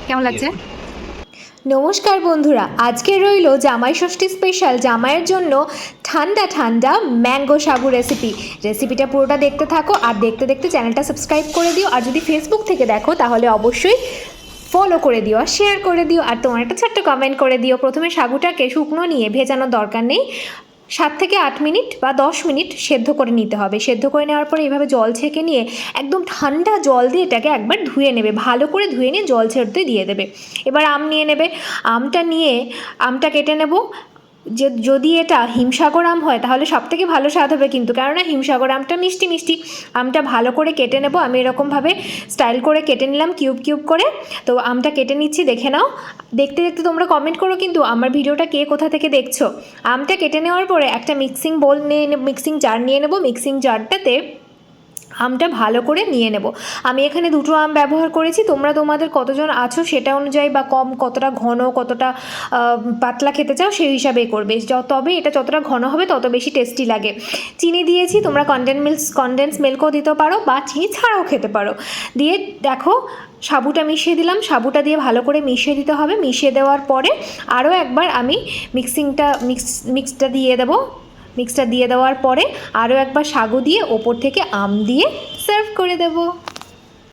কেমন লাগছে? নমস্কার বন্ধুরা, আজকে রইল জামাই ষষ্ঠী স্পেশাল জামাইয়ের জন্য ঠান্ডা ঠান্ডা ম্যাঙ্গো সাগু রেসিপিটা পুরোটা দেখতে থাকো। আর দেখতে দেখতে চ্যানেলটা সাবস্ক্রাইব করে দিও। আর যদি ফেসবুক থেকে দেখো তাহলে অবশ্যই ফলো করে দিও আর শেয়ার করে দিও। আর তোমার একটা ছোট্ট কমেন্ট করে দিও। প্রথমে সাগুটাকে শুকনো নিয়ে ভেজানোর দরকার নেই, 7 থেকে 8 মিনিট বা 10 মিনিট সেদ্ধ করে নিতে হবে। সেদ্ধ করে নেওয়ার পরে এইভাবে জল ছেঁকে নিয়ে একদম ঠান্ডা জল দিয়ে এটাকে একবার ধুয়ে নেবে, ভালো করে ধুয়ে নিয়ে জল ছেড়তে দিয়ে দেবে। এবার আম নিয়ে নেবে, আমটা কেটে নেব। যদি এটা হিমসাগর আম হয় তাহলে সবথেকে ভালো স্বাদ হবে, কিন্তু কেননা হিমসাগর আমটা মিষ্টি মিষ্টি। আমটা ভালো করে কেটে নেব। আমি এরকমভাবে স্টাইল করে কেটে নিলাম, কিউব কিউব করে। তো আমটা কেটে নিচ্ছি, দেখে নাও। দেখতে দেখতে তোমরা কমেন্ট করো কিন্তু আমার ভিডিওটা কে কোথা থেকে দেখছো। আমটা কেটে নেওয়ার পরে একটা মিক্সিং জার নিয়ে নেব। মিক্সিং জারটাতে আমটা ভালো করে নিয়ে নেব। আমি এখানে 2টো আম ব্যবহার করেছি। তোমরা তোমাদের কতজন আছো সেটা অনুযায়ী বা কতটা ঘন কতটা পাতলা খেতে চাও সেই হিসাবেই করবে। তবে এটা যতটা ঘন হবে তত বেশি টেস্টি লাগে। চিনি দিয়েছি, তোমরা কনডেন্স মিল্কও দিতে পারো বা চিনি ছাড়াও খেতে পারো। দিয়ে দেখো সাবুটা মিশিয়ে দিলাম। সাবুটা দিয়ে ভালো করে মিশিয়ে দিতে হবে। মিশিয়ে দেওয়ার পরে আরও একবার আমি মিক্সটা দিয়ে দেওয়ার পরে আরও একবার সাগু দিয়ে ওপর থেকে আম দিয়ে সার্ভ করে দেবো।